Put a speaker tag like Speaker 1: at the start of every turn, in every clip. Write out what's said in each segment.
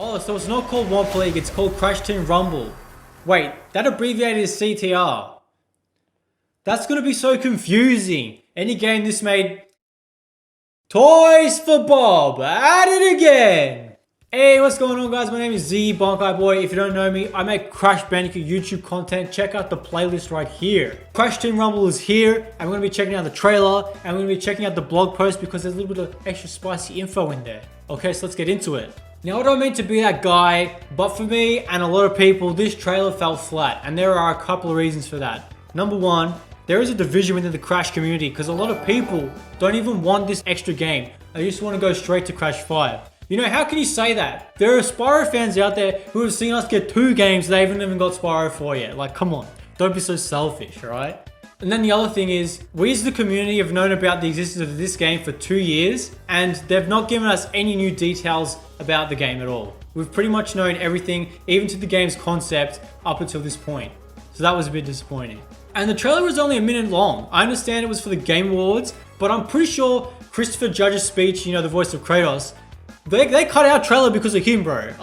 Speaker 1: Oh, so it's not called Womp League, it's called Crash Team Rumble. Wait, that abbreviated is CTR. That's gonna be so confusing. Any game this made... Toys for Bob, at it again! Hey, what's going on guys? My name is Z Bonkai Boy. If you don't know me, I make Crash Bandicoot YouTube content. Check out the playlist right here. Crash Team Rumble is here, and we're gonna be checking out the trailer, and we're gonna be checking out the blog post because there's a little bit of extra spicy info in there. Okay, so let's get into it. Now, I don't mean to be that guy, but for me and a lot of people, this trailer fell flat, and there are a couple of reasons for that. Number one, there is a division within the Crash community because a lot of people don't even want this extra game. They just want to go straight to Crash 5. You know, how can you say that? There are Spyro fans out there who have seen us get 2 games, they haven't even got Spyro 4 yet. Like, come on, don't be so selfish, alright? And then the other thing is, we as the community have known about the existence of this game for 2 years, and they've not given us any new details about the game at all. We've pretty much known everything, even to the game's concept, up until this point. So that was a bit disappointing. And the trailer was only a minute long. I understand it was for the Game Awards, but I'm pretty sure Christopher Judge's speech, you know, the voice of Kratos, they cut out trailer because of him, bro.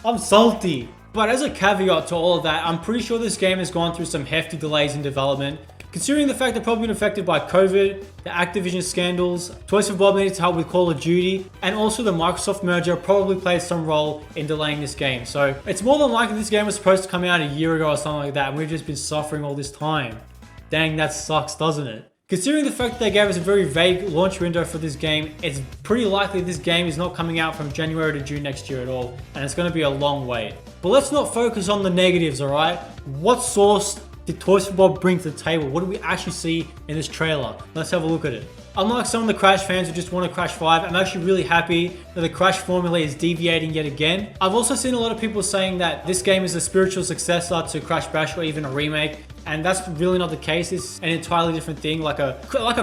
Speaker 1: I'm salty. But as a caveat to all of that, I'm pretty sure this game has gone through some hefty delays in development. Considering the fact they've probably been affected by COVID, the Activision scandals, Toys for Bob needed to help with Call of Duty, and also the Microsoft merger probably played some role in delaying this game. So it's more than likely this game was supposed to come out a year ago or something like that, and we've just been suffering all this time. Dang, that sucks, doesn't it? Considering the fact that they gave us a very vague launch window for this game, it's pretty likely this game is not coming out from January to June next year at all, and it's going to be a long wait. But let's not focus on the negatives, alright? What source did Toys for Bob bring to the table? What do we actually see in this trailer? Let's have a look at it. Unlike some of the Crash fans who just want to Crash 5, I'm actually really happy that the Crash formula is deviating yet again. I've also seen a lot of people saying that this game is a spiritual successor to Crash Bash or even a remake, and that's really not the case. It's an entirely different thing, like a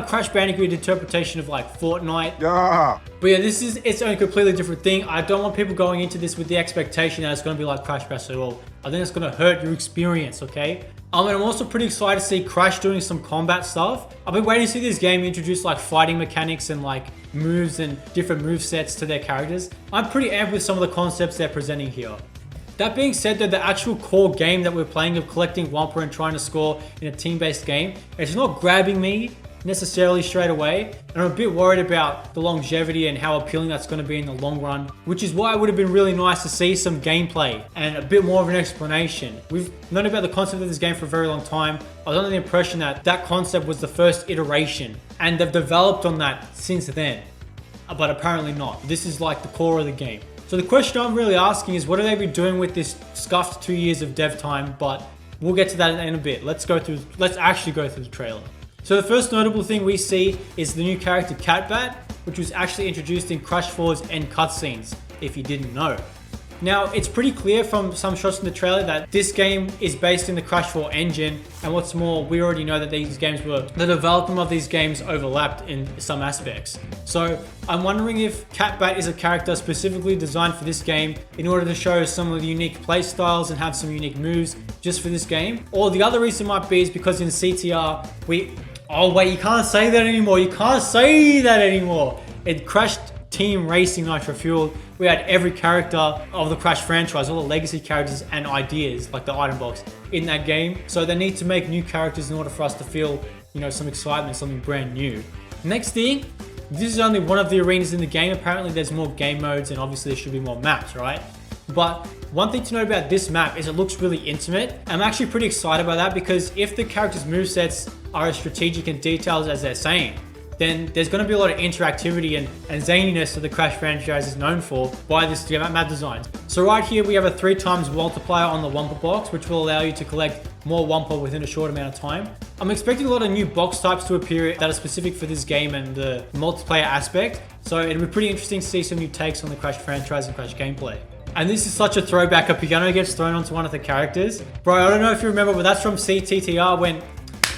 Speaker 1: Crash Bandicoot interpretation of like Fortnite.
Speaker 2: Yeah.
Speaker 1: But yeah, this is its own completely different thing. I don't want people going into this with the expectation that it's going to be like Crash Bash at all. I think it's going to hurt your experience, okay? And I'm also pretty excited to see Crash doing some combat stuff. I've been waiting to see this game introduce like fighting mechanics and like moves and different move sets to their characters. I'm pretty amped with some of the concepts they're presenting here. That being said, though, the actual core game that we're playing of collecting Wumpa and trying to score in a team-based game, it's not grabbing me necessarily straight away, and I'm a bit worried about the longevity and how appealing that's going to be in the long run, which is why it would have been really nice to see some gameplay and a bit more of an explanation. We've known about the concept of this game for a very long time. I was under the impression that that concept was the first iteration, and they've developed on that since then, but apparently not. This is like the core of the game. So the question I'm really asking is, what are they be doing with this scuffed 2 years of dev time? But we'll get to that in a bit. Let's actually go through the trailer. So the first notable thing we see is the new character Catbat, which was actually introduced in Crash 4's end cutscenes, if you didn't know. Now, it's pretty clear from some shots in the trailer that this game is based in the Crash 4 engine, and what's more, we already know that the development of these games overlapped in some aspects. So I'm wondering if Catbat is a character specifically designed for this game in order to show some of the unique play styles and have some unique moves just for this game. Or the other reason might be is because in CTR, oh wait, you can't say that anymore. You can't say that anymore. It Crash Team Racing Nitro Fuel. We had every character of the Crash franchise, all the legacy characters and ideas, like the item box, in that game. So they need to make new characters in order for us to feel, you know, some excitement, something brand new. Next thing, this is only one of the arenas in the game. Apparently there's more game modes and obviously there should be more maps, right? But one thing to note about this map is it looks really intimate. I'm actually pretty excited about that because if the characters' movesets are as strategic and detailed as they're saying, then there's going to be a lot of interactivity and zaniness that the Crash franchise is known for by this map design. So right here we have a 3x multiplier on the Wumpa box, which will allow you to collect more Wumpa within a short amount of time. I'm expecting a lot of new box types to appear that are specific for this game and the multiplayer aspect. So it'll be pretty interesting to see some new takes on the Crash franchise and Crash gameplay. And this is such a throwback. A piano gets thrown onto one of the characters. Bro, I don't know if you remember, but that's from CTTR when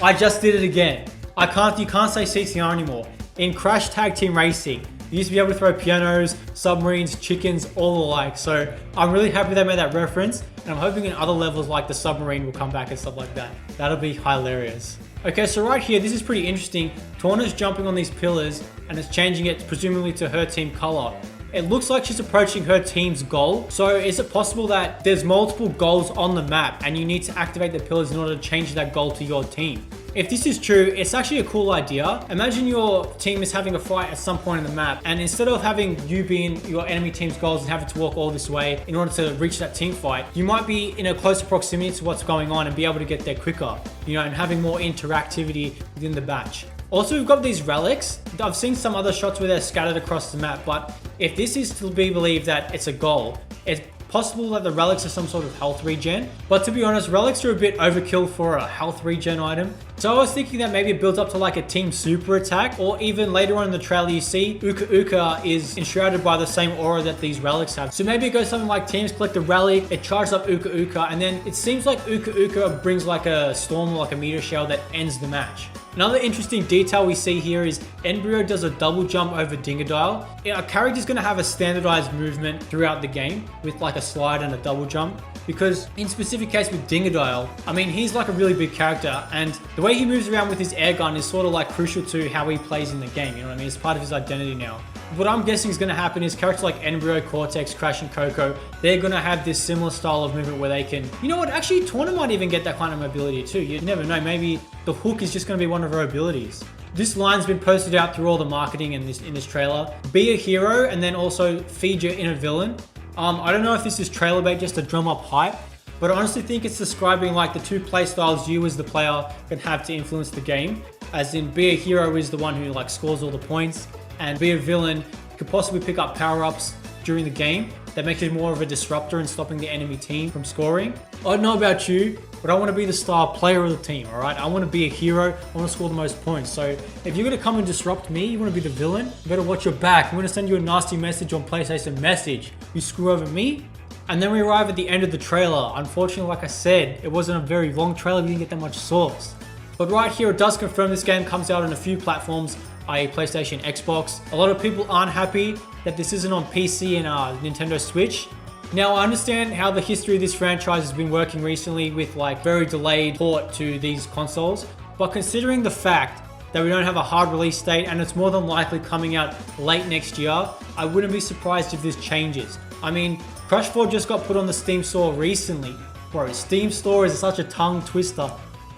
Speaker 1: I just did it again. You can't say CTR anymore. In Crash Tag Team Racing, you used to be able to throw pianos, submarines, chickens, all alike. So I'm really happy they made that reference. And I'm hoping in other levels like the submarine will come back and stuff like that. That'll be hilarious. Okay, so right here, this is pretty interesting. Torna's jumping on these pillars and it's changing it presumably to her team color. it looks like she's approaching her team's goal. So is it possible that there's multiple goals on the map and you need to activate the pillars in order to change that goal to your team? If this is true, it's actually a cool idea. Imagine your team is having a fight at some point in the map, and instead of having you be in your enemy team's goals and having to walk all this way in order to reach that team fight, you might be in a closer proximity to what's going on and be able to get there quicker, and having more interactivity within the batch. Also, we've got these relics. I've seen some other shots where they're scattered across the map, but if this is to be believed that it's a goal, it's possible that the relics are some sort of health regen. But to be honest, relics are a bit overkill for a health regen item. So I was thinking that maybe it builds up to like a team super attack, or even later on in the trailer you see Uka Uka is enshrouded by the same aura that these relics have. So maybe it goes something like teams collect a relic, it charges up Uka Uka, and then it seems like Uka Uka brings like a storm or like a meteor shell that ends the match. Another interesting detail we see here is N-Brio does a double jump over Dingodile. A character's going to have a standardized movement throughout the game with like a slide and a double jump, because in specific case with Dingodile, I mean, he's like a really big character, and the way he moves around with his air gun is sort of like crucial to how he plays in the game, you know what I mean? It's part of his identity now. What I'm guessing is going to happen is characters like N-Brio, Cortex, Crash, and Coco, they're going to have this similar style of movement where they can, you know what, actually Tawna might even get that kind of mobility too. You never know, maybe the hook is just going to be one of her abilities. This line's been posted out through all the marketing in this trailer. Be a hero, and then also feed your inner villain. I don't know if this is trailer bait just to drum up hype, but I honestly think it's describing like the two playstyles you as the player can have to influence the game. As in, be a hero is the one who like scores all the points, and be a villain could possibly pick up power-ups during the game that make you more of a disruptor in stopping the enemy team from scoring. I don't know about you, but I want to be the star player of the team, all right? I want to be a hero. I want to score the most points. So if you're going to come and disrupt me, you want to be the villain, you better watch your back. I'm going to send you a nasty message on PlayStation Message. You screw over me. And then we arrive at the end of the trailer. Unfortunately, like I said, it wasn't a very long trailer. We didn't get that much source. But right here, it does confirm this game comes out on a few platforms, i.e. PlayStation, Xbox. A lot of people aren't happy that this isn't on PC and Nintendo Switch. Now, I understand how the history of this franchise has been working recently with like very delayed port to these consoles, but considering the fact that we don't have a hard release date and it's more than likely coming out late next year, I wouldn't be surprised if this changes. I mean, Crash 4 just got put on the Steam store recently. Bro, Steam store is such a tongue twister.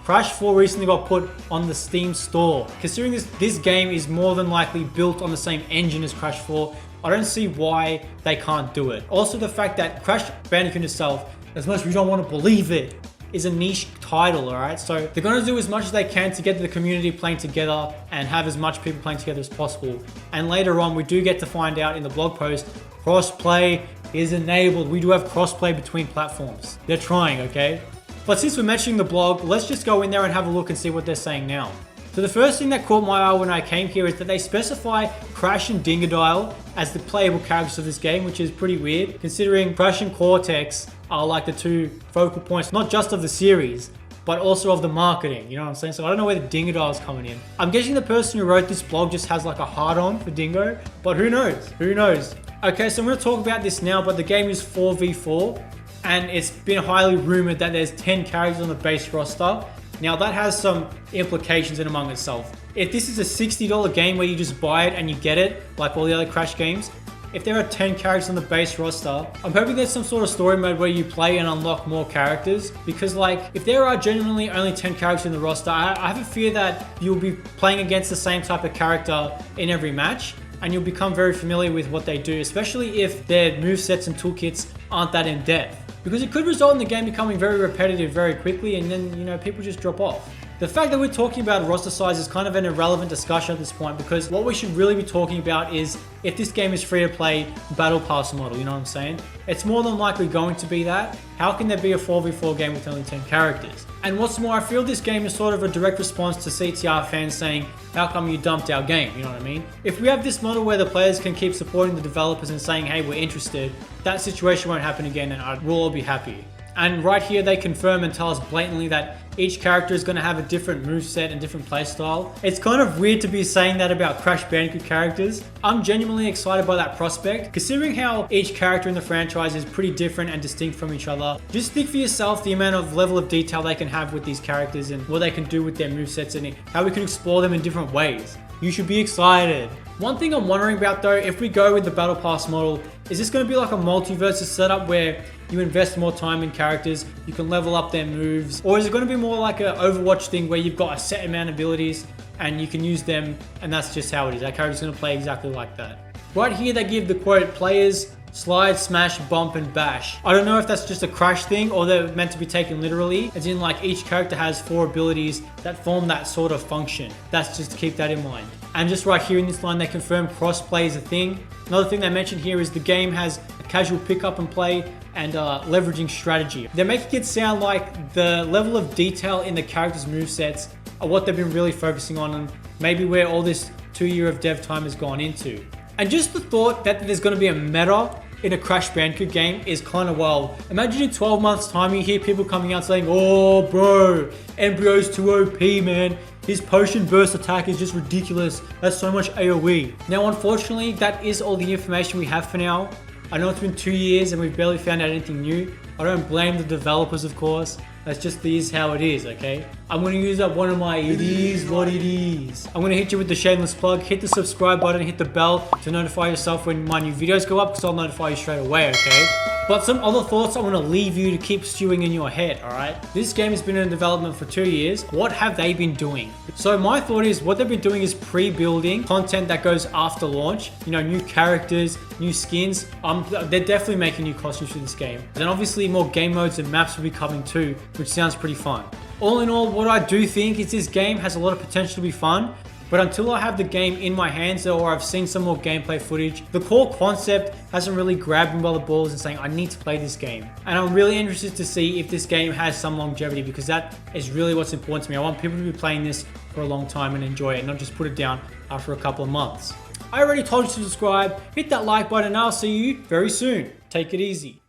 Speaker 1: Crash 4 recently got put on the Steam store. Considering this game is more than likely built on the same engine as Crash 4, I don't see why they can't do it. Also, the fact that Crash Bandicoot itself, as much as we don't want to believe it, is a niche title, alright? So they're going to do as much as they can to get the community playing together and have as much people playing together as possible. And later on, we do get to find out in the blog post, crossplay is enabled. We do have crossplay between platforms. They're trying, okay? But since we're mentioning the blog, let's just go in there and have a look and see what they're saying now. So the first thing that caught my eye when I came here is that they specify Crash and Dingodile as the playable characters of this game, which is pretty weird, considering Crash and Cortex are like the two focal points, not just of the series, but also of the marketing, you know what I'm saying? So I don't know where the Dingodile is coming in. I'm guessing the person who wrote this blog just has like a hard on for Dingo, but who knows? Who knows? Okay, so I'm going to talk about this now, but the game is 4v4, and it's been highly rumored that there's 10 characters on the base roster. Now that has some implications in among itself. If this is a $60 game where you just buy it and you get it, like all the other Crash games, if there are 10 characters on the base roster, I'm hoping there's some sort of story mode where you play and unlock more characters, because like, if there are genuinely only 10 characters in the roster, I have a fear that you'll be playing against the same type of character in every match, and you'll become very familiar with what they do, especially if their movesets and toolkits aren't that in depth. Because it could result in the game becoming very repetitive very quickly, and then, people just drop off. The fact that we're talking about roster size is kind of an irrelevant discussion at this point, because what we should really be talking about is if this game is free to play battle pass model, you know what I'm saying? It's more than likely going to be that. How can there be a 4v4 game with only 10 characters? And what's more, I feel this game is sort of a direct response to CTR fans saying, how come you dumped our game? You know what I mean? If we have this model where the players can keep supporting the developers and saying, hey, we're interested, that situation won't happen again and we'll all be happy. And right here, they confirm and tell us blatantly that each character is going to have a different moveset and different playstyle. It's kind of weird to be saying that about Crash Bandicoot characters. I'm genuinely excited by that prospect, considering how each character in the franchise is pretty different and distinct from each other. Just think for yourself the amount of level of detail they can have with these characters and what they can do with their movesets and how we can explore them in different ways. You should be excited. One thing I'm wondering about though, if we go with the Battle Pass model, is this going to be like a multiverse setup where you invest more time in characters, you can level up their moves, or is it going to be more like an Overwatch thing where you've got a set amount of abilities and you can use them and that's just how it is? That character's going to play exactly like that. Right here they give the quote, players slide, smash, bump, and bash. I don't know if that's just a Crash thing or they're meant to be taken literally, as in like each character has 4 abilities that form that sort of function. That's just to keep that in mind. And just right here in this line, they confirm crossplay is a thing. Another thing they mentioned here is the game has a casual pick up and play and leveraging strategy. They're making it sound like the level of detail in the characters' movesets are what they've been really focusing on and maybe where all this 2 year of dev time has gone into. And just the thought that there's going to be a meta in a Crash Bandicoot game is kind of wild. Imagine in 12 months time you hear people coming out saying, oh bro, Embryo's too OP, man. His potion burst attack is just ridiculous. That's so much AoE. Now unfortunately, that is all the information we have for now. I know it's been 2 years and we've barely found out anything new. I don't blame the developers, of course. That's just how it is, okay? I'm gonna use up one of my it is what it is. I'm gonna hit you with the shameless plug. Hit the subscribe button, hit the bell to notify yourself when my new videos go up because I'll notify you straight away, okay? But some other thoughts I wanna leave you to keep stewing in your head, alright? This game has been in development for 2 years. What have they been doing? So my thought is what they've been doing is pre-building content that goes after launch. You know, new characters, new skins. They're definitely making new costumes for this game. And obviously more game modes and maps will be coming too, which sounds pretty fun. All in all, what I do think is this game has a lot of potential to be fun, but until I have the game in my hands or I've seen some more gameplay footage, the core concept hasn't really grabbed me by the balls and saying I need to play this game. And I'm really interested to see if this game has some longevity because that is really what's important to me. I want people to be playing this for a long time and enjoy it, not just put it down after a couple of months. I already told you to subscribe, hit that like button, and I'll see you very soon. Take it easy.